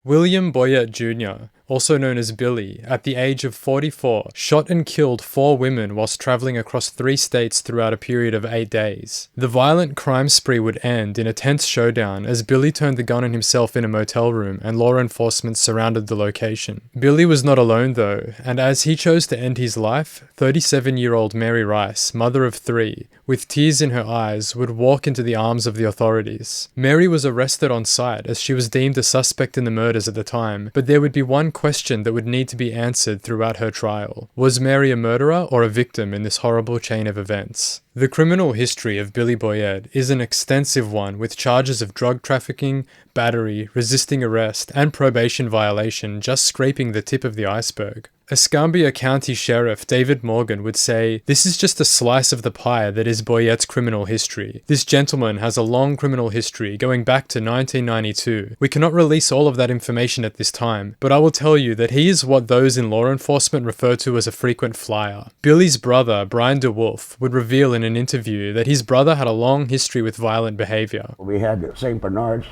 William Boyette Jr., also known as Billy, at the age of 44, shot and killed 4 women whilst travelling across 3 states throughout a period of 8 days. The violent crime spree would end in a tense showdown as Billy turned the gun on himself in a motel room and law enforcement surrounded the location. Billy was not alone though, and as he chose to end his life, 37-year-old Mary Rice, mother of 3, with tears in her eyes, would walk into the arms of the authorities. Mary was arrested on sight as she was deemed a suspect in the murders at the time, but there would be one question that would need to be answered throughout her trial. Was Mary a murderer or a victim in this horrible chain of events? The criminal history of Billy Boyette is an extensive one with charges of drug trafficking, battery, resisting arrest, and probation violation just scraping the tip of the iceberg. Escambia County Sheriff David Morgan would say, "This is just a slice of the pie that is Boyette's criminal history. This gentleman has a long criminal history going back to 1992. We cannot release all of that information at this time, but I will tell you that he is what those in law enforcement refer to as a frequent flyer." Billy's brother, Brian DeWolf, would reveal in an interview that his brother had a long history with violent behavior. We had St. Bernards,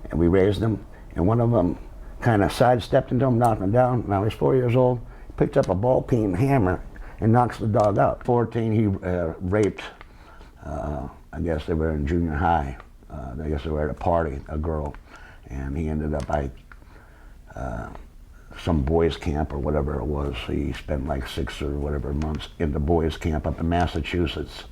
and we raised them, and one of them kind of sidestepped into him, knocked him down. Now he's 4 years old. Picked up a ball-peen hammer and knocks the dog out. 14, he raped, I guess they were in junior high. I guess they were at a party, a girl, and he ended up at some boys' camp or whatever it was. He spent like 6 or whatever months in the boys' camp up in Massachusetts.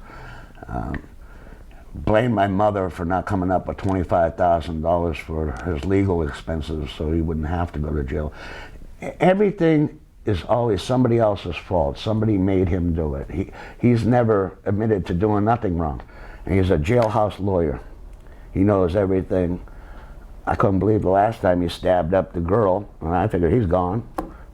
Blamed my mother for not coming up with $25,000 for his legal expenses so he wouldn't have to go to jail. Everything is always somebody else's fault. Somebody made him do it. He's never admitted to doing nothing wrong. And he's a jailhouse lawyer. He knows everything. I couldn't believe the last time he stabbed up the girl, and I figured he's gone.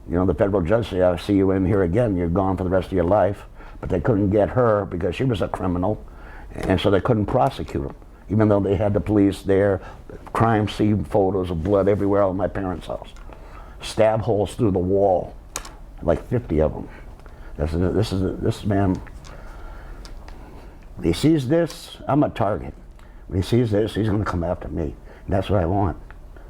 You know, the federal judge said, "I'll see you in here again, you're gone for the rest of your life." But they couldn't get her because she was a criminal, and so they couldn't prosecute him. Even though they had the police there, crime scene photos of blood everywhere at my parents' house. Stab holes through the wall. Like 50 of them. This man, when he sees this, I'm a target. When he sees this, he's going to come after me. And that's what I want.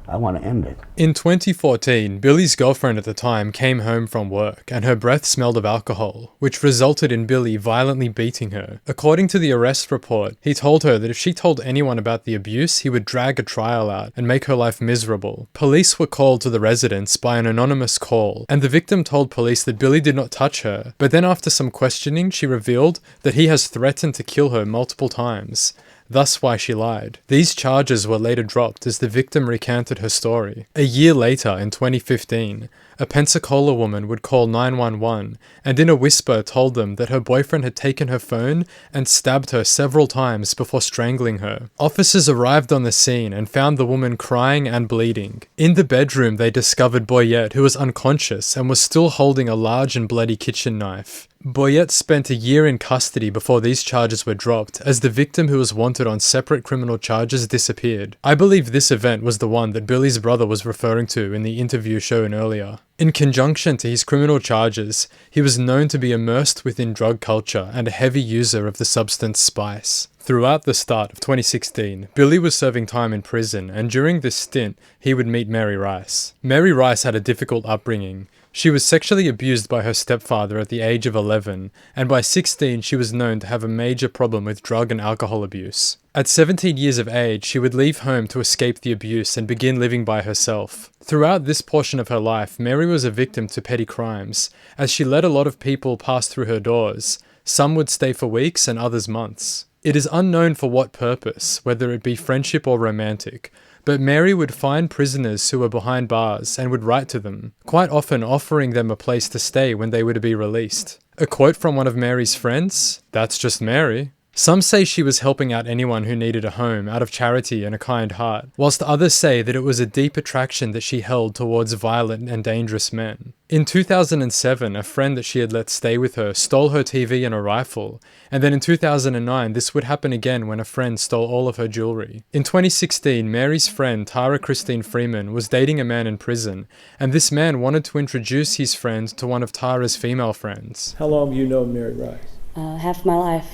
I want to end it. In 2014, Billy's girlfriend at the time came home from work and her breath smelled of alcohol, which resulted in Billy violently beating her. According to the arrest report, he told her that if she told anyone about the abuse, he would drag a trial out and make her life miserable. Police were called to the residence by an anonymous call, and the victim told police that Billy did not touch her, but then after some questioning, she revealed that he has threatened to kill her multiple times. Thus why she lied. These charges were later dropped as the victim recanted her story. A year later, in 2015, a Pensacola woman would call 911 and in a whisper told them that her boyfriend had taken her phone and stabbed her several times before strangling her. Officers arrived on the scene and found the woman crying and bleeding. In the bedroom, they discovered Boyette, who was unconscious and was still holding a large and bloody kitchen knife. Boyette spent a year in custody before these charges were dropped, as the victim who was wanted on separate criminal charges disappeared. I believe this event was the one that Billy's brother was referring to in the interview shown earlier. In conjunction to his criminal charges, he was known to be immersed within drug culture and a heavy user of the substance spice. Throughout the start of 2016, Billy was serving time in prison, and during this stint, he would meet Mary Rice. Mary Rice had a difficult upbringing. She was sexually abused by her stepfather at the age of 11, and by 16 she was known to have a major problem with drug and alcohol abuse. At 17 years of age, she would leave home to escape the abuse and begin living by herself. Throughout this portion of her life, Mary was a victim to petty crimes, as she let a lot of people pass through her doors. Some would stay for weeks and others months. It is unknown for what purpose, whether it be friendship or romantic, but Mary would find prisoners who were behind bars and would write to them, quite often offering them a place to stay when they were to be released. A quote from one of Mary's friends, "That's just Mary." Some say she was helping out anyone who needed a home out of charity and a kind heart, whilst others say that it was a deep attraction that she held towards violent and dangerous men. In 2007, a friend that she had let stay with her stole her TV and a rifle, and then in 2009 this would happen again when a friend stole all of her jewelry. In 2016, Mary's friend Tara Christine Freeman was dating a man in prison, and this man wanted to introduce his friend to one of Tara's female friends. How long have you known Mary Rice? Half my life.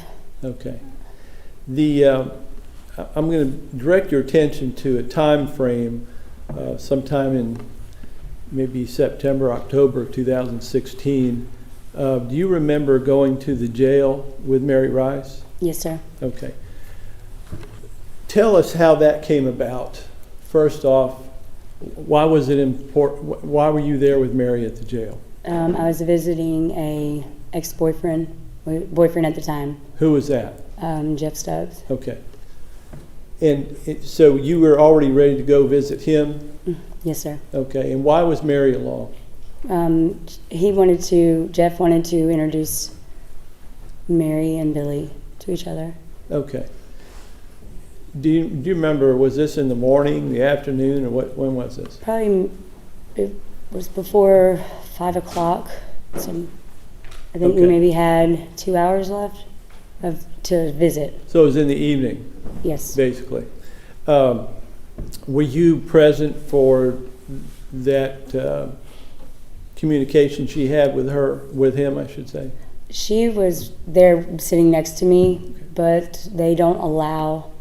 Okay. I'm going to direct your attention to a time frame sometime in maybe September, October of 2016. Do you remember going to the jail with Mary Rice? Yes, sir. Okay. Tell us how that came about. First off, why was it important? Why were you there with Mary at the jail? I was visiting a boyfriend at the time, Who was that? Jeff Stubbs. Okay. And so you were already ready to go visit him? Yes, sir. Okay. And why was Mary along? Jeff wanted to introduce Mary and Billy to each other. Okay. Do you remember, was this in the morning, the afternoon, or when was this? Probably, it was before 5 o'clock. So I think we Okay. maybe had 2 hours left to visit. So it was in the evening, Yes. basically. Were you present for that communication she had with him, I should say? She was there sitting next to me, but they don't allow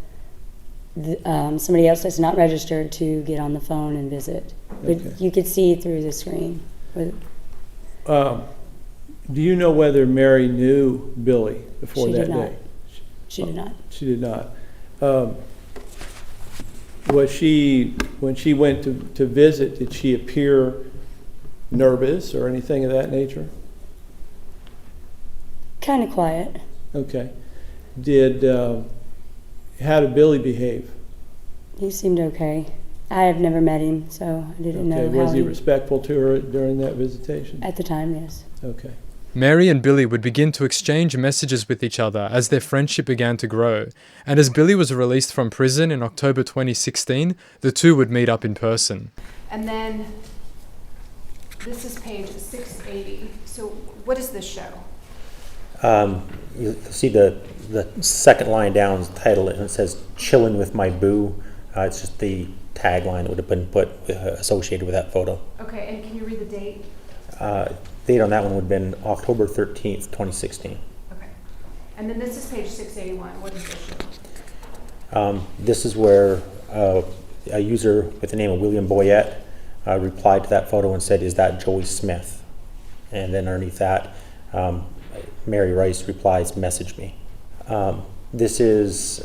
somebody else that's not registered to get on the phone and visit. But Okay. you could see through the screen. Do you know whether Mary knew Billy before She that did not. day? She did not. She did not. Was she, when she went to visit, did she appear nervous or anything of that nature? Kind of quiet. Okay. How did Billy behave? He seemed okay. I have never met him, so I didn't know Okay. Was how he respectful to her during that visitation? At the time, yes. Okay. Mary and Billy would begin to exchange messages with each other as their friendship began to grow, and as Billy was released from prison in October 2016, the two would meet up in person. And then this is page 680. So what does this show? You'll see the second line down is titled, and it says "Chillin' with my boo." It's just the tagline that would have been put associated with that photo. Okay, and can you read the date? Date on that one would have been October 13th, 2016. Okay. And then this is page 681. What does this show? This is where a user with the name of William Boyette replied to that photo and said, "Is that Joey Smith?" And then underneath that, Mary Rice replies, "Message me." This is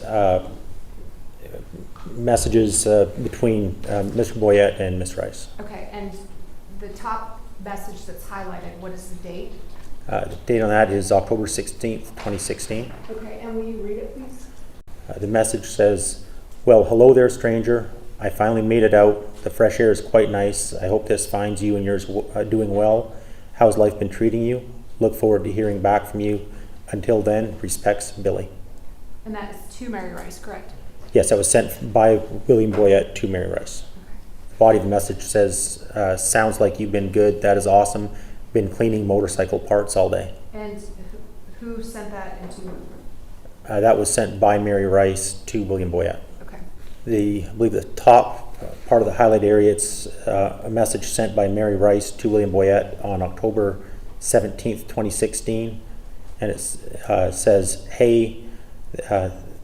messages between Mr. Boyette and Ms. Rice. Okay, and the top message that's highlighted, what is the date? The date on that is October 16th, 2016. Okay, and will you read it, please? The message says, "Well, hello there, stranger. I finally made it out. The fresh air is quite nice. I hope this finds you and yours doing well. How's life been treating you? Look forward to hearing back from you. Until then, respects, Billy." And that is to Mary Rice, correct? Yes, that was sent by William Boyette to Mary Rice. The body of the message says, "Sounds like you've been good. That is awesome. Been cleaning motorcycle parts all day." And who sent that into? That was sent by Mary Rice to William Boyette. Okay. I believe the top part of the highlight area, it's a message sent by Mary Rice to William Boyette on October 17th, 2016. And it says, "Hey,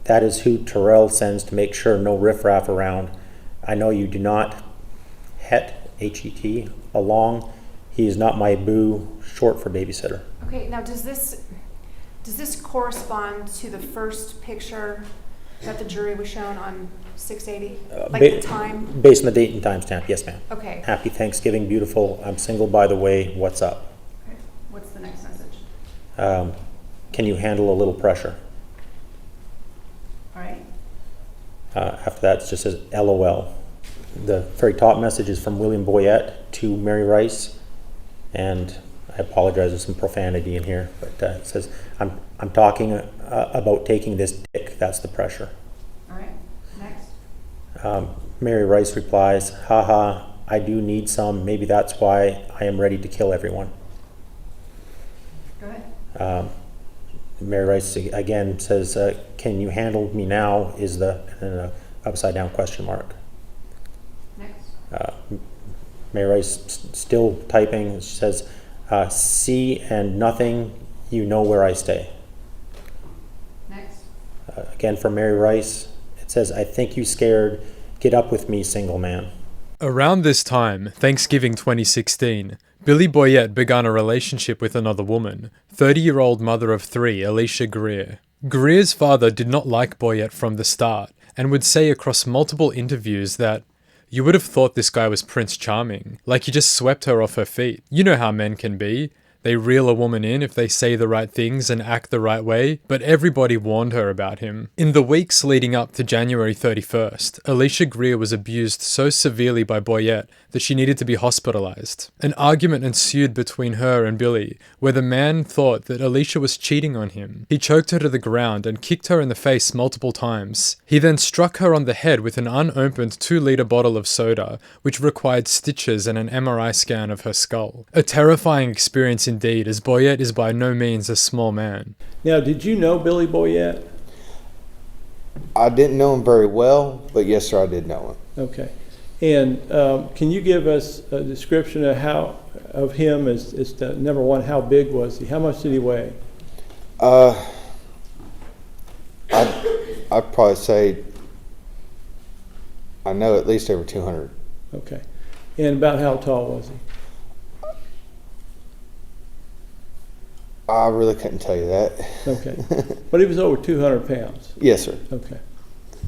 that is who Terrell sends to make sure no riffraff around. I know you do not H-E-T, along. He is not my boo, short for babysitter." Okay, now does this correspond to the first picture that the jury was shown on 680? Like the time? Based on the date and timestamp, yes ma'am. Okay. "Happy Thanksgiving, beautiful. I'm single, by the way. What's up? Okay. What's the next message? Can you handle a little pressure?" All right. After that, it just says LOL. The very top message is from William Boyette to Mary Rice, and I apologize, there's some profanity in here, but it says, I'm talking about taking this dick. That's the pressure." All right. Next. Mary Rice replies, "Haha, I do need some. Maybe that's why I am ready to kill everyone." Go ahead. Mary Rice again says, "Can you handle me now?" is the upside down question mark. Next. Mary Rice still typing. She says, "See and nothing, you know where I stay." Next. Again from Mary Rice, it says, "I think you scared. Get up with me, single man." Around this time, Thanksgiving 2016, Billy Boyette began a relationship with another woman, 30-year-old mother of 3, Alicia Greer. Greer's father did not like Boyette from the start, and would say across multiple interviews that, "You would have thought this guy was Prince Charming, like he just swept her off her feet. You know how men can be. They reel a woman in if they say the right things and act the right way," but everybody warned her about him. In the weeks leading up to January 31st, Alicia Greer was abused so severely by Boyette that she needed to be hospitalized. An argument ensued between her and Billy, where the man thought that Alicia was cheating on him. He choked her to the ground and kicked her in the face multiple times. He then struck her on the head with an unopened 2-liter bottle of soda, which required stitches and an MRI scan of her skull. A terrifying experience indeed, as Boyette is by no means a small man. Now, did you know Billy Boyette? I didn't know him very well, but yes, sir, I did know him. Okay. And can you give us a description of him as to, number one, how big was he? How much did he weigh? I'd probably say I know at least over 200. Okay. And about how tall was he? I really couldn't tell you that. Okay. But he was over 200 pounds. Yes, sir. Okay.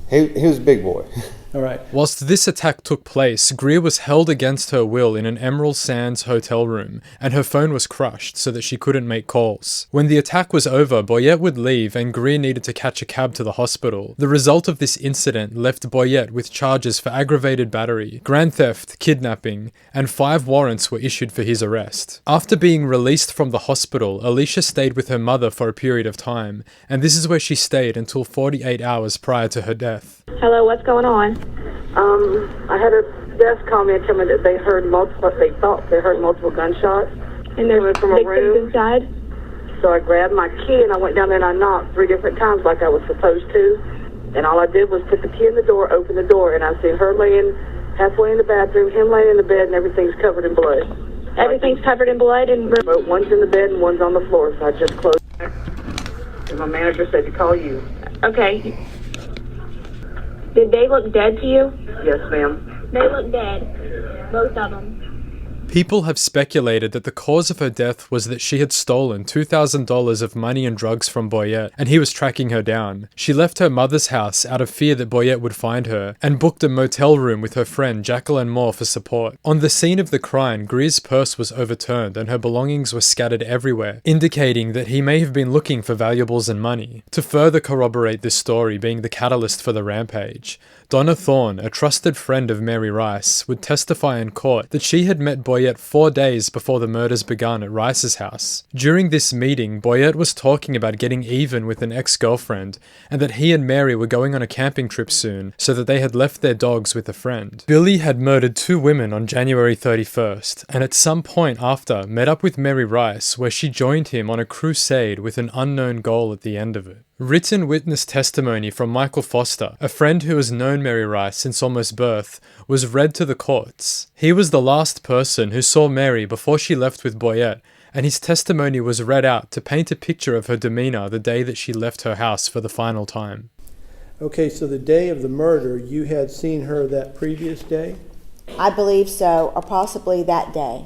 He was a big boy. All right. Whilst this attack took place, Greer was held against her will in an Emerald Sands hotel room, and her phone was crushed so that she couldn't make calls. When the attack was over, Boyette would leave and Greer needed to catch a cab to the hospital. The result of this incident left Boyette with charges for aggravated battery, grand theft, kidnapping, and 5 warrants were issued for his arrest. After being released from the hospital, Alicia stayed with her mother for a period of time, and this is where she stayed until 48 hours prior to her death. Hello, what's going on? I had a desk call me and tell me that they thought they heard multiple gunshots. And there's from a victims room. inside? So I grabbed my key and I went down there and I knocked 3 different times like I was supposed to. And all I did was put the key in the door, open the door, and I see her laying halfway in the bathroom, him laying in the bed, and everything's covered in blood. Everything's covered in blood and... One's in the bed and one's on the floor, so I just closed it. And my manager said to call you. Okay. Did they look dead to you? Yes, ma'am. They look dead. Both of them. People have speculated that the cause of her death was that she had stolen $2,000 of money and drugs from Boyette, and he was tracking her down. She left her mother's house out of fear that Boyette would find her, and booked a motel room with her friend Jacqueline Moore for support. On the scene of the crime, Greer's purse was overturned and her belongings were scattered everywhere, indicating that he may have been looking for valuables and money. To further corroborate this story being the catalyst for the rampage, Donna Thorne, a trusted friend of Mary Rice, would testify in court that she had met Boyette 4 days before the murders began at Rice's house. During this meeting, Boyette was talking about getting even with an ex-girlfriend, and that he and Mary were going on a camping trip soon, so that they had left their dogs with a friend. Billy had murdered 2 women on January 31st, and at some point after met up with Mary Rice, where she joined him on a crusade with an unknown goal at the end of it. Written witness testimony from Michael Foster, a friend who has known Mary Rice since almost birth, was read to the courts. He was the last person who saw Mary before she left with Boyette, and his testimony was read out to paint a picture of her demeanor the day that she left her house for the final time. Okay, so the day of the murder, you had seen her that previous day? I believe so, or possibly that day.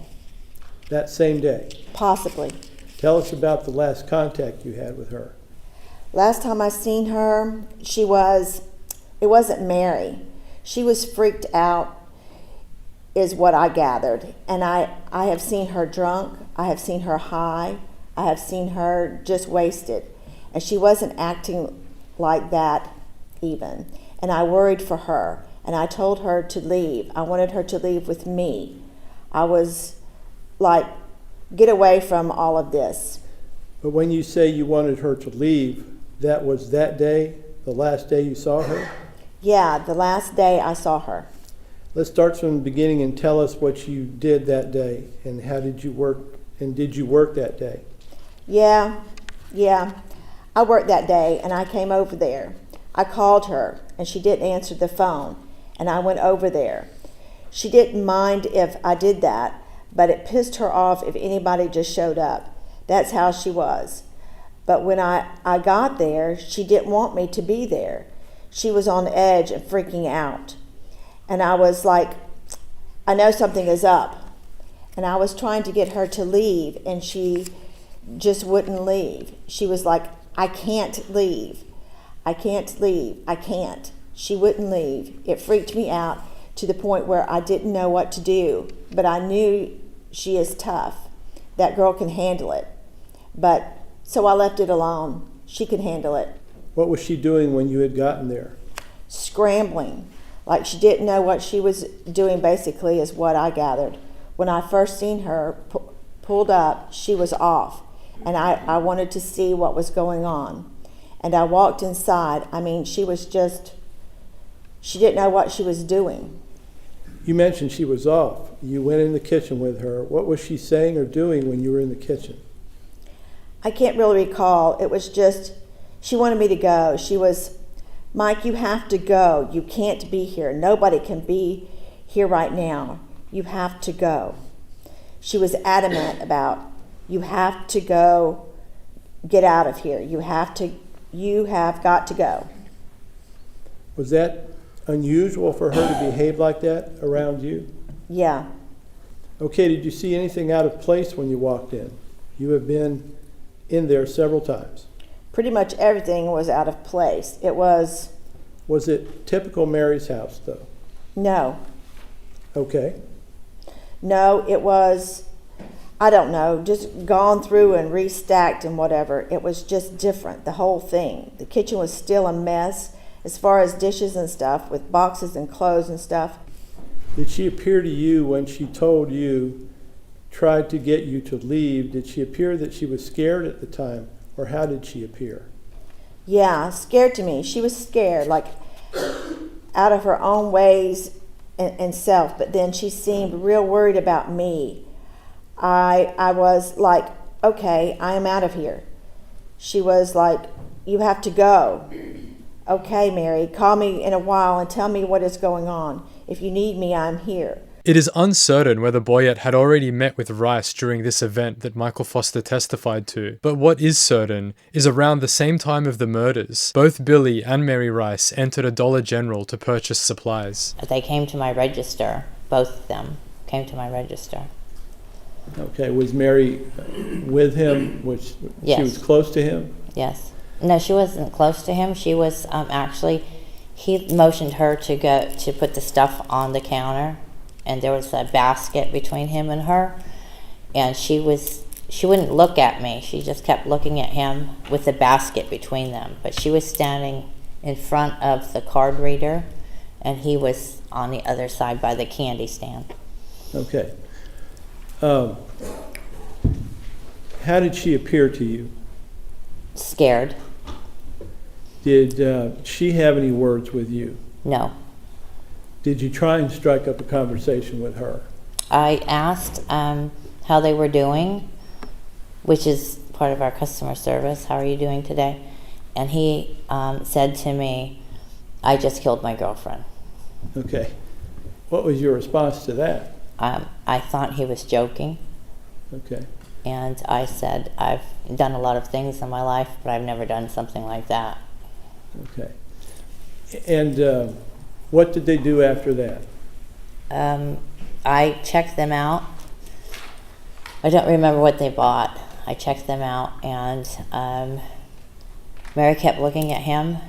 That same day? Possibly. Tell us about the last contact you had with her. Last time I seen her, it wasn't Mary. She was freaked out, is what I gathered. And I have seen her drunk, I have seen her high, I have seen her just wasted. And she wasn't acting like that even. And I worried for her, and I told her to leave. I wanted her to leave with me. I was like, get away from all of this. But when you say you wanted her to leave, that was that day, the last day you saw her? Yeah, the last day I saw her. Let's start from the beginning and tell us what you did that day and how did you work, and did you work that day? Yeah. I worked that day and I came over there. I called her and she didn't answer the phone and I went over there. She didn't mind if I did that, but it pissed her off if anybody just showed up. That's how she was. But when I got there, she didn't want me to be there. She was on edge and freaking out. And I was like, I know something is up. And I was trying to get her to leave, and she just wouldn't leave. She was like, I can't leave. I can't leave. I can't. She wouldn't leave. It freaked me out to the point where I didn't know what to do. But I knew she is tough. That girl can handle it. But so I left it alone. She can handle it. What was she doing when you had gotten there? Scrambling. Like she didn't know what she was doing, basically, is what I gathered. When I first seen her pulled up, she was off. And I wanted to see what was going on. And I walked inside. I mean, she didn't know what she was doing. You mentioned she was off. You went in the kitchen with her. What was she saying or doing when you were in the kitchen? I can't really recall. It was just, she wanted me to go. She was, Mike, you have to go. You can't be here. Nobody can be here right now. You have to go. She was adamant about, you have to go, get out of here. You have got to go. Was that unusual for her to behave like that around you? Yeah. Okay, did you see anything out of place when you walked in? You have been in there several times. Pretty much everything was out of place. It was... Was it typical Mary's house, though? No. Okay. No, it was, I don't know, just gone through and restacked and whatever. It was just different, the whole thing. The kitchen was still a mess as far as dishes and stuff, with boxes and clothes and stuff. Did she appear to you when she told you, tried to get you to leave, did she appear that she was scared at the time, or how did she appear? Yeah, scared to me. She was scared, like out of her own ways and self, but then she seemed real worried about me. I was like, okay, I am out of here. She was like, you have to go. Okay, Mary, call me in a while and tell me what is going on. If you need me, I'm here. It is uncertain whether Boyette had already met with Rice during this event that Michael Foster testified to, but what is certain is around the same time of the murders, both Billy and Mary Rice entered a Dollar General to purchase supplies. They came to my register, both of them came to my register. Okay, was Mary with him? Yes. She was close to him? Yes. No, she wasn't close to him. She was actually, he motioned her to go to put the stuff on the counter, and there was a basket between him and her, and she wouldn't look at me. She just kept looking at him with the basket between them. But she was standing in front of the card reader, and he was on the other side by the candy stand. Okay. How did she appear to you? Scared. Did she have any words with you? No. Did you try and strike up a conversation with her? I asked how they were doing, which is part of our customer service. How are you doing today? And he said to me, I just killed my girlfriend. Okay. What was your response to that? I thought he was joking. Okay. And I said, I've done a lot of things in my life, but I've never done something like that. Okay. And what did they do after that? I checked them out. I don't remember what they bought. I checked them out, and Mary kept looking at him,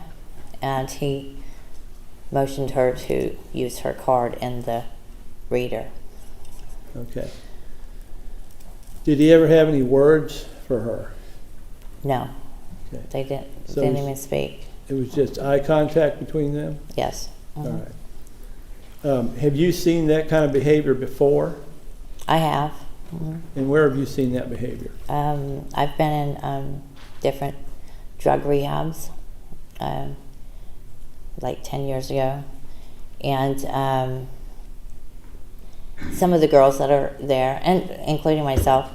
and he motioned her to use her card in the reader. Okay. Did he ever have any words for her? No. Okay. They didn't, So didn't even speak. It was just eye contact between them? Yes. All right. Have you seen that kind of behavior before? I have. Mm-hmm. And where have you seen that behavior? I've been in different drug rehabs, like 10 years ago. And some of the girls that are there, and including myself,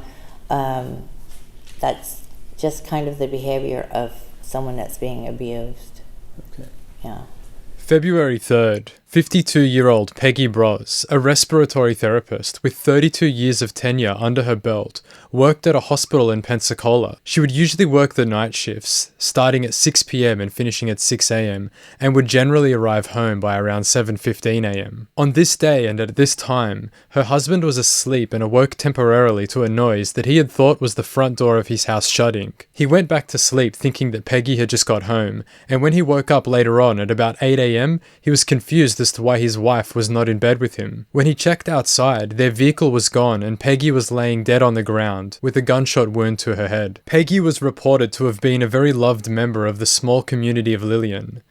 that's just kind of the behavior of someone that's being abused. Okay. Yeah. February 3rd, 52-year-old Peggy Bros, a respiratory therapist with 32 years of tenure under her belt, worked at a hospital in Pensacola. She would usually work the night shifts, starting at 6 p.m. and finishing at 6 a.m., and would generally arrive home by around 7:15 a.m. On this day and at this time, her husband was asleep and awoke temporarily to a noise that he had thought was the front door of his house shutting. He went back to sleep thinking that Peggy had just got home, and when he woke up later on at about 8 a.m., he was confused as to why his wife was not in bed with him. When he checked outside, their vehicle was gone and Peggy was laying dead on the ground with a gunshot wound to her head. Peggy was reported to have been a very loved member of the small community of Lillian.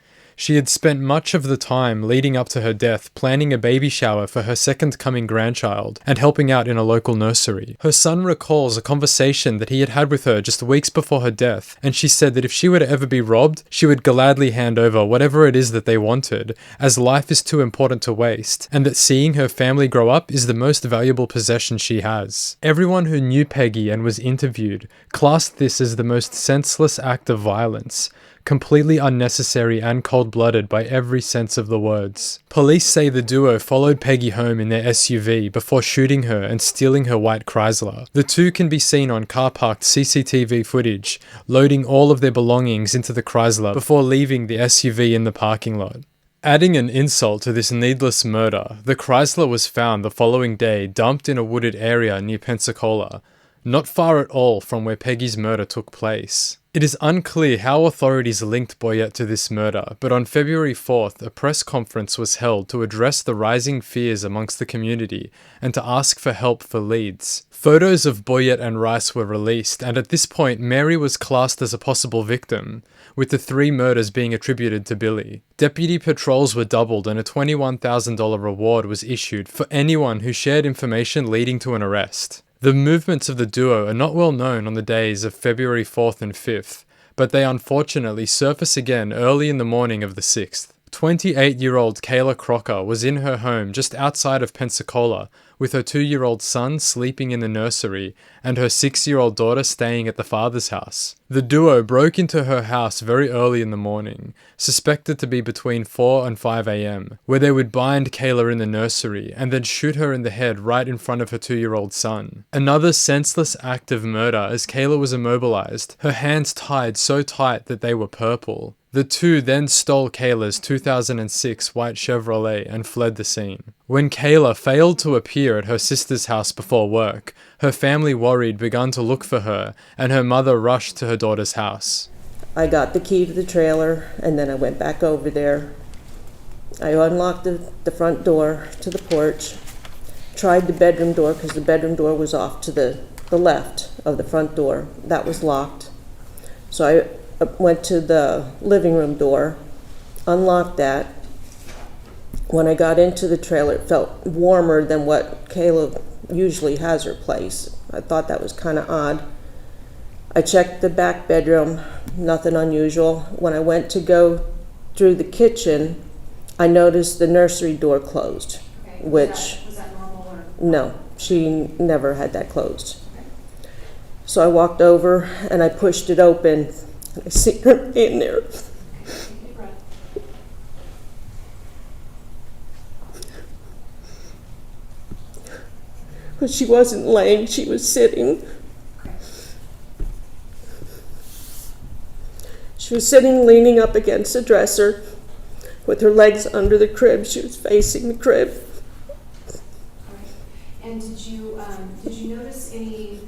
She had spent much of the time leading up to her death planning a baby shower for her second coming grandchild and helping out in a local nursery. Her son recalls a conversation that he had had with her just weeks before her death, and she said that if she were to ever be robbed, she would gladly hand over whatever it is that they wanted, as life is too important to waste, and that seeing her family grow up is the most valuable possession she has. Everyone who knew Peggy and was interviewed classed this as the most senseless act of violence, completely unnecessary and cold-blooded by every sense of the words. Police say the duo followed Peggy home in their SUV before shooting her and stealing her white Chrysler. The two can be seen on car-parked CCTV footage, loading all of their belongings into the Chrysler before leaving the SUV in the parking lot. Adding an insult to this needless murder, the Chrysler was found the following day dumped in a wooded area near Pensacola, not far at all from where Peggy's murder took place. It is unclear how authorities linked Boyette to this murder, but on February 4th, a press conference was held to address the rising fears amongst the community and to ask for help for leads. Photos of Boyette and Rice were released, and at this point, Mary was classed as a possible victim, with the 3 murders being attributed to Billy. Deputy patrols were doubled and a $21,000 reward was issued for anyone who shared information leading to an arrest. The movements of the duo are not well known on the days of February 4th and 5th, but they unfortunately surface again early in the morning of the 6th. 28-year-old Kayla Crocker was in her home just outside of Pensacola with her 2-year-old son sleeping in the nursery and her 6-year-old daughter staying at the father's house. The duo broke into her house very early in the morning, suspected to be between 4 and 5 a.m., where they would bind Kayla in the nursery and then shoot her in the head right in front of her 2-year-old son. Another senseless act of murder as Kayla was immobilized, her hands tied so tight that they were purple. The two then stole Kayla's 2006 white Chevrolet and fled the scene. When Kayla failed to appear at her sister's house before work, her family worried began to look for her, and her mother rushed to her daughter's house. I got the key to the trailer, and then I went back over there. I unlocked the front door to the porch, tried the bedroom door because the bedroom door was off to the left of the front door. That was locked. So I went to the living room door, unlocked that. When I got into the trailer, it felt warmer than what Kayla usually has her place. I thought that was kind of odd. I checked the back bedroom, nothing unusual. When I went to go through the kitchen, I noticed the nursery door closed, Okay. which, Was that normal or? no, she never had that closed. So I walked over and I pushed it open. I see her in there. Deep breath. But she wasn't laying, she was sitting. She was sitting leaning up against the dresser with her legs under the crib. She was facing the crib. And did you notice any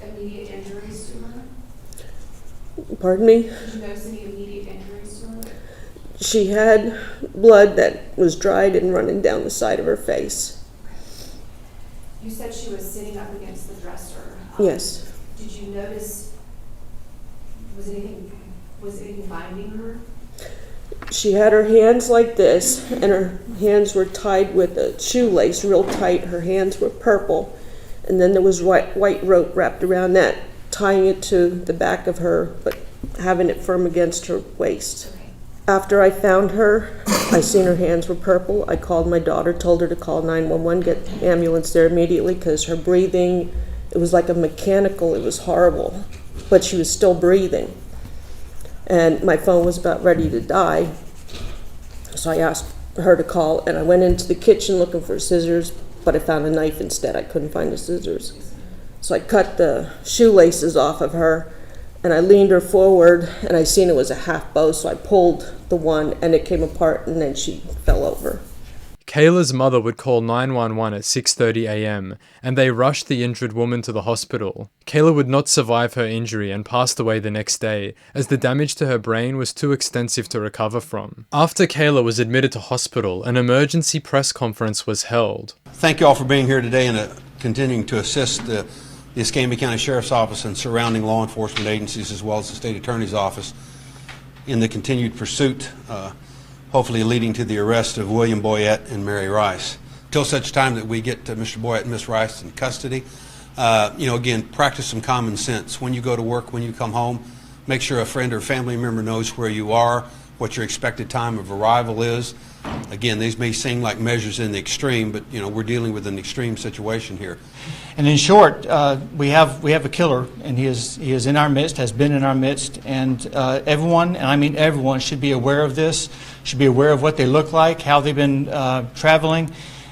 immediate injuries to her? Pardon me? Did you notice any immediate injuries to her? She had blood that was dried and running down the side of her face. You said she was sitting up against the dresser. Yes. Did you notice, was anything binding her? She had her hands like this, and her hands were tied with a shoelace real tight. Her hands were purple, and then there was white rope wrapped around that, tying it to the back of her, but having it firm against her waist. Okay. After I found her, I seen her hands were purple. I called my daughter, told her to call 911, get ambulance there immediately, because her breathing, it was like a mechanical, it was horrible, but she was still breathing. And my phone was about ready to die, so I asked her to call, and I went into the kitchen looking for scissors, but I found a knife instead. I couldn't find the scissors. So I cut the shoelaces off of her, and I leaned her forward, and I seen it was a half bow, so I pulled the one, and it came apart, and then she fell over. Kayla's mother would call 911 at 6:30 a.m. and they rushed the injured woman to the hospital. Kayla would not survive her injury and passed away the next day, as the damage to her brain was too extensive to recover from. After Kayla was admitted to hospital, an emergency press conference was held. Thank you all for being here today and continuing to assist the Escambia County Sheriff's Office and surrounding law enforcement agencies, as well as the State Attorney's Office, in the continued pursuit, hopefully leading to the arrest of William Boyette and Mary Rice. Till such time that we get Mr. Boyette and Miss Rice in custody, again, practice some common sense. When you go to work, when you come home, make sure a friend or family member knows where you are, what your expected time of arrival is. Again, these may seem like measures in the extreme, but we're dealing with an extreme situation here. And in short, we have a killer, and he is in our midst, has been in our midst, and everyone, and I mean everyone, should be aware of this, should be aware of what they look like, how they've been traveling,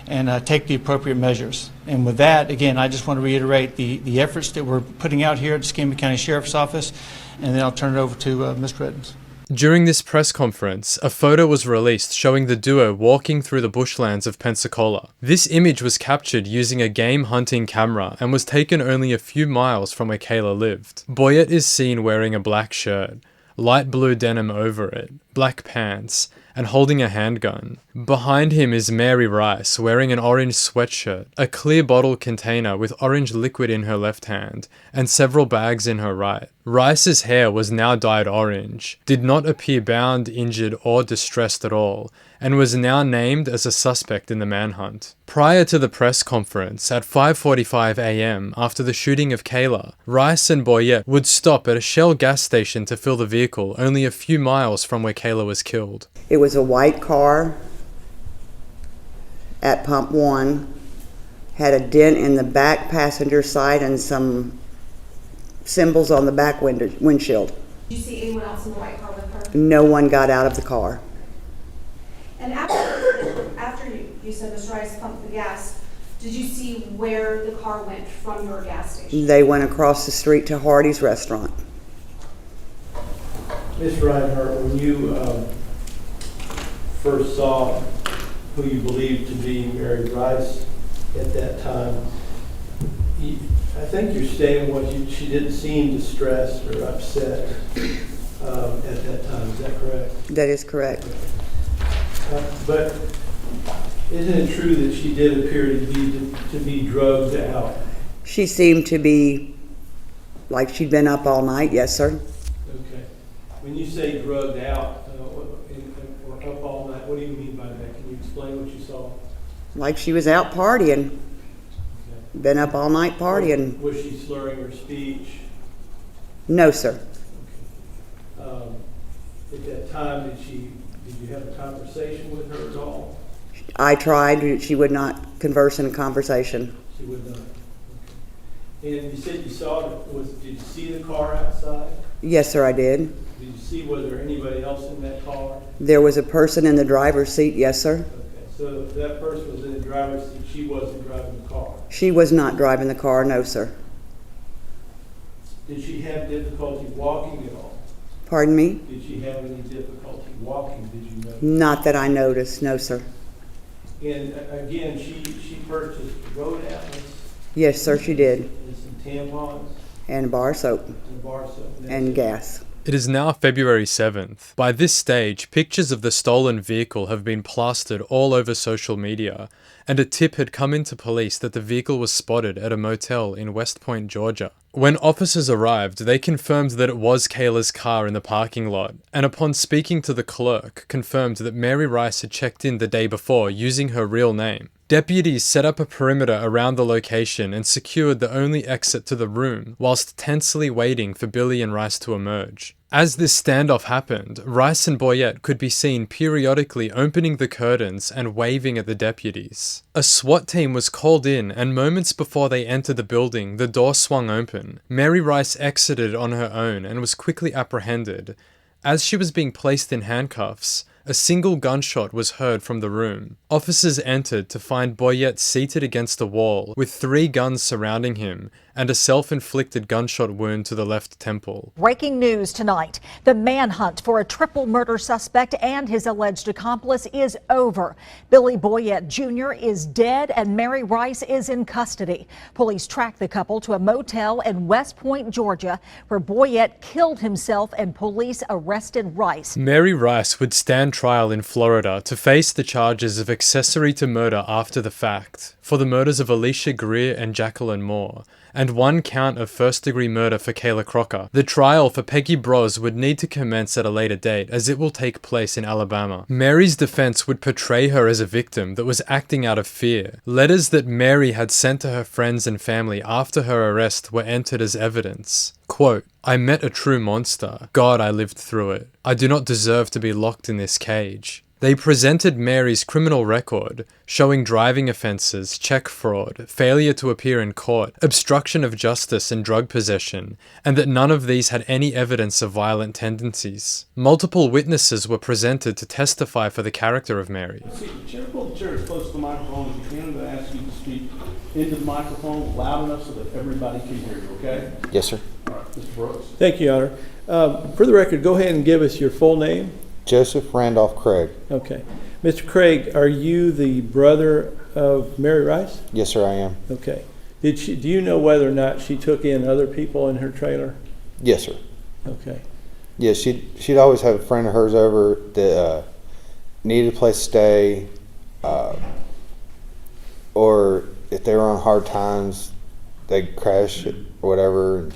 and take the appropriate measures. And with that, again, I just want to reiterate the efforts that we're putting out here at the Escambia County Sheriff's Office, and then I'll turn it over to Ms. Reddens. During this press conference, a photo was released showing the duo walking through the bushlands of Pensacola. This image was captured using a game hunting camera and was taken only a few miles from where Kayla lived. Boyette is seen wearing a black shirt, light blue denim over it, black pants, and holding a handgun. Behind him is Mary Rice wearing an orange sweatshirt, a clear bottle container with orange liquid in her left hand, and several bags in her right. Rice's hair was now dyed orange, did not appear bound, injured, or distressed at all, and was now named as a suspect in the manhunt. Prior to the press conference, at 5:45 a.m. after the shooting of Kayla, Rice and Boyette would stop at a Shell gas station to fill the vehicle only a few miles from where Kayla was killed. It was a white car at Pump 1, had a dent in the back passenger side and some symbols on the back windshield. Did you see anyone else in the white car with her? No one got out of the car. And after you said Ms. Rice pumped the gas, did you see where the car went from your gas station? They went across the street to Hardy's restaurant. Ms. Reinhardt, when you first saw who you believed to be Mary Rice at that time, I think your statement was she didn't seem distressed or upset at that time. Is that correct? That is correct. But isn't it true that she did appear to be drugged out? She seemed to be like she'd been up all night, yes, sir. Okay. When you say drugged out or up all night, what do you mean by that? Can you explain what you saw? Like she was out partying. Okay. Been up all night partying. Was she slurring her speech? No, sir. Okay. At that time, did you have a conversation with her at all? I tried. She would not converse in a conversation. She would not. Okay. And you said you saw it. Did you see the car outside? Yes, sir, I did. Did you see, was there anybody else in that car? There was a person in the driver's seat, yes, sir. Okay, so if that person was in the driver's seat, she wasn't driving the car? She was not driving the car, no, sir. Did she have difficulty walking at all? Pardon me? Did she have any difficulty walking, did you know? Not that I noticed, no, sir. And again, she purchased road atlas? Yes, sir, she did. And some tampons? And bar soap. And bar soap. And gas. It is now February 7th. By this stage, pictures of the stolen vehicle have been plastered all over social media, and a tip had come into police that the vehicle was spotted at a motel in West Point, Georgia. When officers arrived, they confirmed that it was Kayla's car in the parking lot, and upon speaking to the clerk, confirmed that Mary Rice had checked in the day before using her real name. Deputies set up a perimeter around the location and secured the only exit to the room, whilst tensely waiting for Billy and Rice to emerge. As this standoff happened, Rice and Boyette could be seen periodically opening the curtains and waving at the deputies. A SWAT team was called in, and moments before they entered the building, the door swung open. Mary Rice exited on her own and was quickly apprehended. As she was being placed in handcuffs, A single gunshot was heard from the room. Officers entered to find Boyette seated against a wall with 3 guns surrounding him and a self-inflicted gunshot wound to the left temple. Breaking news tonight. The manhunt for a triple murder suspect and his alleged accomplice is over. Billy Boyette Jr. is dead and Mary Rice is in custody. Police tracked the couple to a motel in West Point, Georgia, where Boyette killed himself and police arrested Rice. Mary Rice would stand trial in Florida to face the charges of accessory to murder after the fact for the murders of Alicia Greer and Jacqueline Moore, and 1 count of first-degree murder for Kayla Crocker. The trial for Peggy Bros would need to commence at a later date, as it will take place in Alabama. Mary's defense would portray her as a victim that was acting out of fear. Letters that Mary had sent to her friends and family after her arrest were entered as evidence. Quote, "I met a true monster. God, I lived through it. I do not deserve to be locked in this cage." They presented Mary's criminal record, showing driving offences, check fraud, failure to appear in court, obstruction of justice and drug possession, and that none of these had any evidence of violent tendencies. Multiple witnesses were presented to testify for the character of Mary. Chair, pull the chair as close to the microphone as you can. I'm going to ask you to speak into the microphone loud enough so that everybody can hear you, okay? Yes, sir. All right, Mr. Brooks. Thank you, Your Honor. For the record, go ahead and give us your full name. Joseph Randolph Craig. Okay. Mr. Craig, are you the brother of Mary Rice? Yes, sir, I am. Okay. Do you know whether or not she took in other people in her trailer? Yes, sir. Okay. Yeah, she'd always have a friend of hers over that needed a place to stay, or if they were on hard times, they'd crash it or whatever.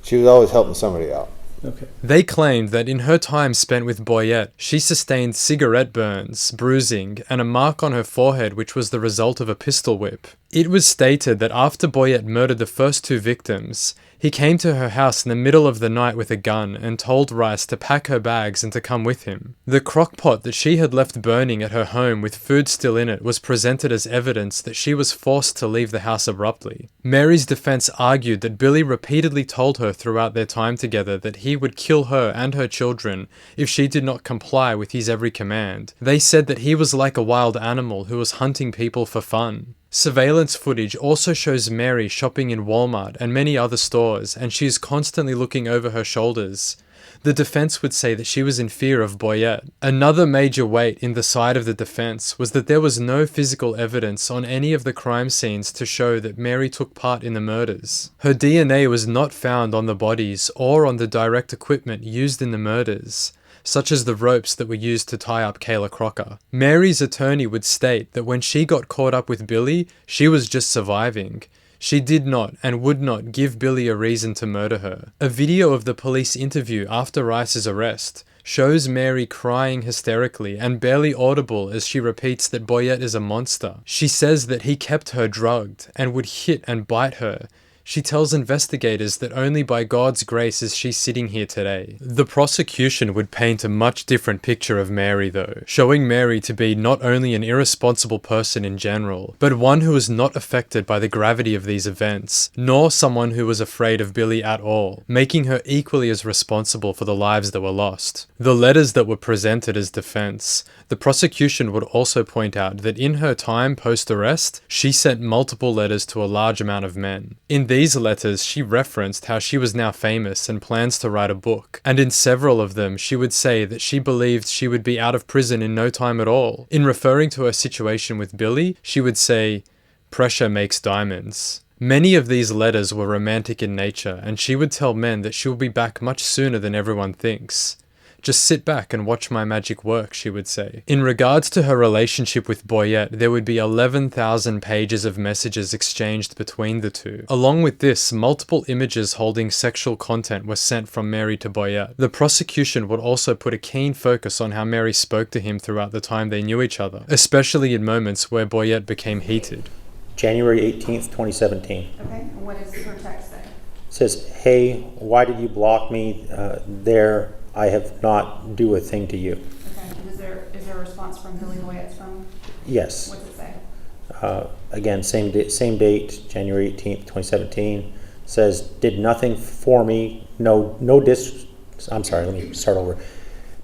She was always helping somebody out. Okay. They claimed that in her time spent with Boyette, she sustained cigarette burns, bruising, and a mark on her forehead which was the result of a pistol whip. It was stated that after Boyette murdered the first 2 victims, he came to her house in the middle of the night with a gun and told Rice to pack her bags and to come with him. The crockpot that she had left burning at her home with food still in it was presented as evidence that she was forced to leave the house abruptly. Mary's defense argued that Billy repeatedly told her throughout their time together that he would kill her and her children if she did not comply with his every command. They said that he was like a wild animal who was hunting people for fun. Surveillance footage also shows Mary shopping in Walmart and many other stores, and she is constantly looking over her shoulders. The defense would say that she was in fear of Boyette. Another major weight in the side of the defense was that there was no physical evidence on any of the crime scenes to show that Mary took part in the murders. Her DNA was not found on the bodies or on the direct equipment used in the murders, such as the ropes that were used to tie up Kayla Crocker. Mary's attorney would state that when she got caught up with Billy, she was just surviving. She did not and would not give Billy a reason to murder her. A video of the police interview after Rice's arrest shows Mary crying hysterically and barely audible as she repeats that Boyette is a monster. She says that he kept her drugged and would hit and bite her. She tells investigators that only by God's grace is she sitting here today. The prosecution would paint a much different picture of Mary though, showing Mary to be not only an irresponsible person in general, but one who was not affected by the gravity of these events, nor someone who was afraid of Billy at all, making her equally as responsible for the lives that were lost. The letters that were presented as defense, the prosecution would also point out that in her time post-arrest, she sent multiple letters to a large amount of men. In these letters, she referenced how she was now famous and plans to write a book, and in several of them, she would say that she believed she would be out of prison in no time at all. In referring to her situation with Billy, she would say, "Pressure makes diamonds." Many of these letters were romantic in nature, and she would tell men that she will be back much sooner than everyone thinks. "Just sit back and watch my magic work," she would say. In regards to her relationship with Boyette, there would be 11,000 pages of messages exchanged between the two. Along with this, multiple images holding sexual content were sent from Mary to Boyette. The prosecution would also put a keen focus on how Mary spoke to him throughout the time they knew each other, especially in moments where Boyette became heated. January 18th, 2017. Okay, and what does her text say? It says, "Hey, why did you block me there? I have not do a thing to you." Okay, is there a response from Billy Boyette's phone? Yes. What's it say? Again, same date, January 18th, 2017. Says, "Did nothing for me, I'm sorry, let me start over.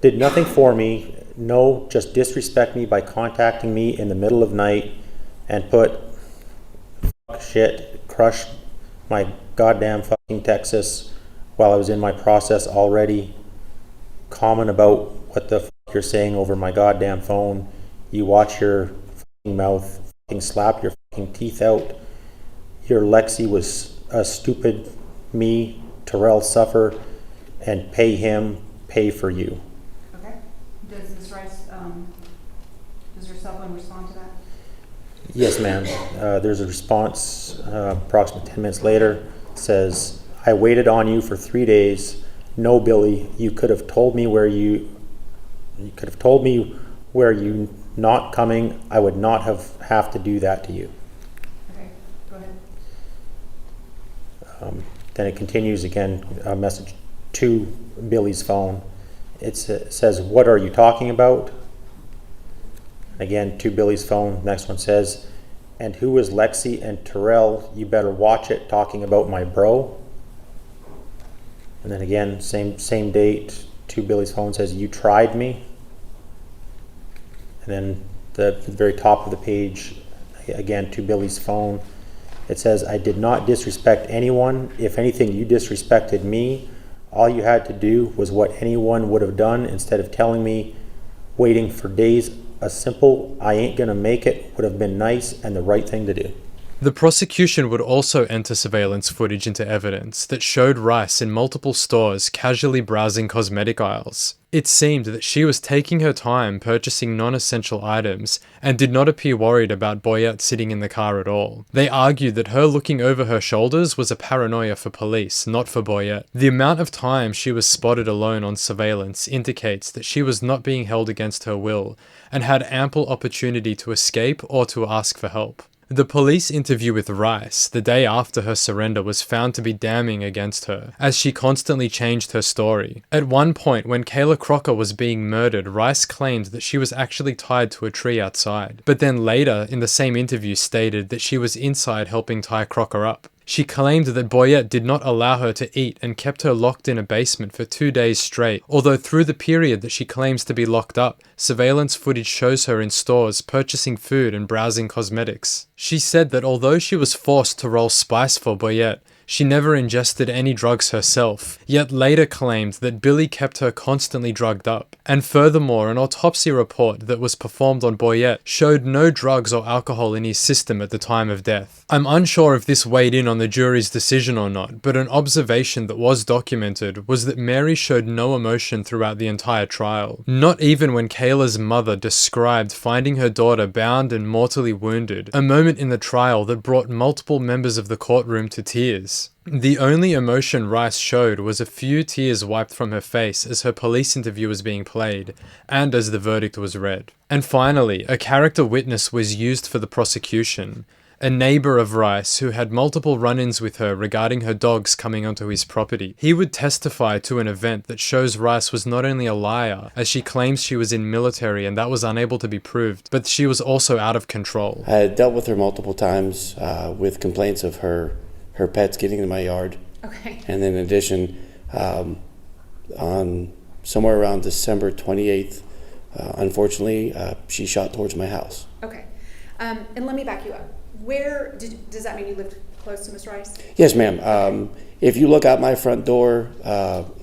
Did nothing for me. No, just disrespect me by contacting me in the middle of night and put fuck shit, crush my goddamn fucking Texas while I was in my process already. Comment about what the fuck you're saying over my goddamn phone. You watch your fucking mouth, fucking slap your fucking teeth out. Your Lexi was a stupid me, Terrell suffer, and pay him, pay for you. Okay. Does Ms. Rice, does her cell phone respond to that? Yes, ma'am. There's a response approximately 10 minutes later. Says, I waited on you for 3 days. No, Billy, you could have told me where you not coming. I would not have to do that to you. Okay, go ahead. Then it continues again, a message to Billy's phone. It says, what are you talking about? Again, to Billy's phone. Next one says, and who is Lexi and Terrell? You better watch it, talking about my bro. And then again, same date, to Billy's phone says, you tried me. And then the very top of the page, again, to Billy's phone, it says, I did not disrespect anyone. If anything, you disrespected me. All you had to do was what anyone would have done. Instead of telling me, waiting for days, a simple, I ain't gonna make it would have been nice and the right thing to do. The prosecution would also enter surveillance footage into evidence that showed Rice in multiple stores casually browsing cosmetic aisles. It seemed that she was taking her time purchasing non-essential items and did not appear worried about Boyette sitting in the car at all. They argued that her looking over her shoulders was a paranoia for police, not for Boyette. The amount of time she was spotted alone on surveillance indicates that she was not being held against her will and had ample opportunity to escape or to ask for help. The police interview with Rice the day after her surrender was found to be damning against her, as she constantly changed her story. At one point, when Kayla Crocker was being murdered, Rice claimed that she was actually tied to a tree outside, but then later in the same interview stated that she was inside helping tie Crocker up. She claimed that Boyette did not allow her to eat and kept her locked in a basement for 2 days straight, although through the period that she claims to be locked up, surveillance footage shows her in stores purchasing food and browsing cosmetics. She said that although she was forced to roll spice for Boyette, she never ingested any drugs herself, yet later claimed that Billy kept her constantly drugged up. And furthermore, an autopsy report that was performed on Boyette showed no drugs or alcohol in his system at the time of death. I'm unsure if this weighed in on the jury's decision or not, but an observation that was documented was that Mary showed no emotion throughout the entire trial. Not even when Kayla's mother described finding her daughter bound and mortally wounded, a moment in the trial that brought multiple members of the courtroom to tears. The only emotion Rice showed was a few tears wiped from her face as her police interview was being played, and as the verdict was read. And finally, a character witness was used for the prosecution. A neighbor of Rice who had multiple run-ins with her regarding her dogs coming onto his property. He would testify to an event that shows Rice was not only a liar, as she claims she was in military and that was unable to be proved, but she was also out of control. I had dealt with her multiple times with complaints of her pets getting in my yard. Okay. And then in addition, on somewhere around December 28th, unfortunately, she shot towards my house. Okay. And let me back you up. Does that mean you lived close to Ms. Rice? Yes, ma'am. If you look out my front door,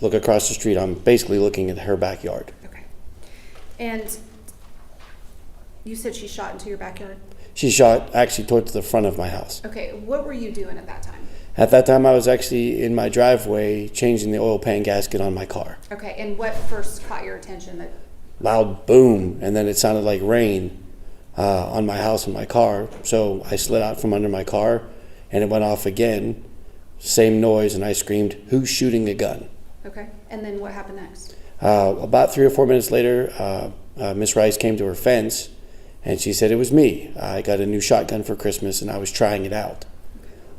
look across the street, I'm basically looking at her backyard. Okay. And you said she shot into your backyard? She shot actually towards the front of my house. Okay. What were you doing at that time? At that time, I was actually in my driveway changing the oil pan gasket on my car. Okay. And what first caught your attention? Loud boom, and then it sounded like rain on my house and my car. So I slid out from under my car, and it went off again. Same noise, and I screamed, "Who's shooting a gun?" Okay. And then what happened next? About 3 or 4 minutes later, Miss Rice came to her fence, and she said it was me. I got a new shotgun for Christmas, and I was trying it out.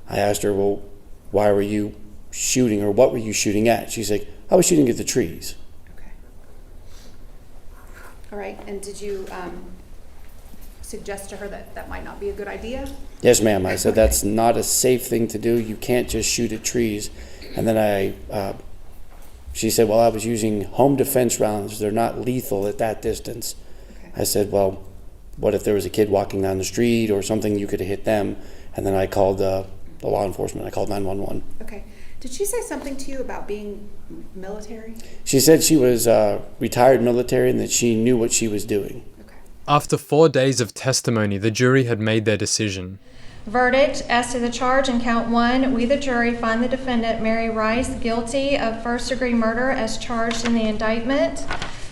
I asked her, well, why were you shooting, or what were you shooting at? She's like, I was shooting at the trees. Okay. All right. And did you suggest to her that that might not be a good idea? Yes, ma'am. I said, that's not a safe thing to do. You can't just shoot at trees. And then I She said, well, I was using home defense rounds. They're not lethal at that distance. Okay. I said, well, what if there was a kid walking down the street or something, you could have hit them? And then I called the law enforcement. I called 911. Okay. Did she say something to you about being military? She said she was retired military and that she knew what she was doing. After 4 days of testimony, the jury had made their decision. Verdict: as to the charge in count 1, we the jury find the defendant Mary Rice guilty of first-degree murder as charged in the indictment.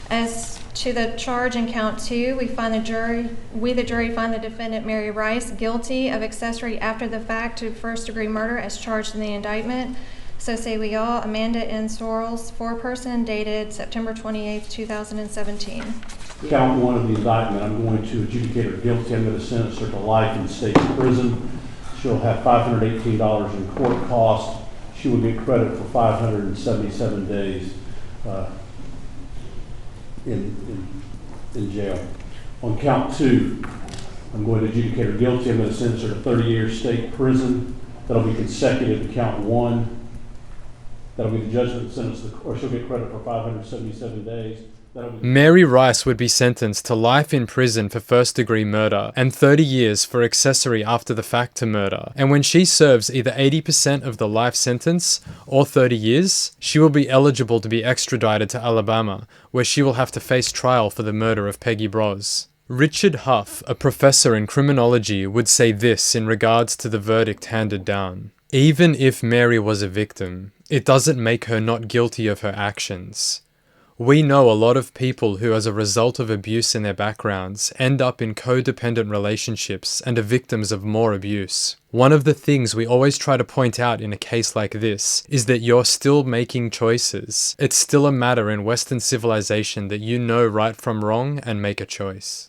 As to the charge in count 2, we the jury find the defendant Mary Rice guilty of accessory after the fact to first-degree murder as charged in the indictment. So say we all. Amanda N. Sorrells, foreperson, dated September 28th, 2017. Count 1 of the indictment, I'm going to adjudicate her guilty. I'm going to sentence her to life in state prison. She'll have $518 in court costs. She will get credit for 577 days in jail. On count 2, I'm going to adjudicate her guilty. I'm going to sentence her to 30 years state prison. That'll be consecutive to count 1. That'll be the judgment sentence, or she'll get credit for 577 days. Mary Rice would be sentenced to life in prison for first-degree murder and 30 years for accessory after the fact to murder. And when she serves either 80% of the life sentence or 30 years, she will be eligible to be extradited to Alabama, where she will have to face trial for the murder of Peggy Broz. Richard Huff, a professor in criminology, would say this in regards to the verdict handed down. Even if Mary was a victim, it doesn't make her not guilty of her actions. We know a lot of people who, as a result of abuse in their backgrounds, end up in codependent relationships and are victims of more abuse. One of the things we always try to point out in a case like this is that you're still making choices. It's still a matter in Western civilization that you know right from wrong and make a choice.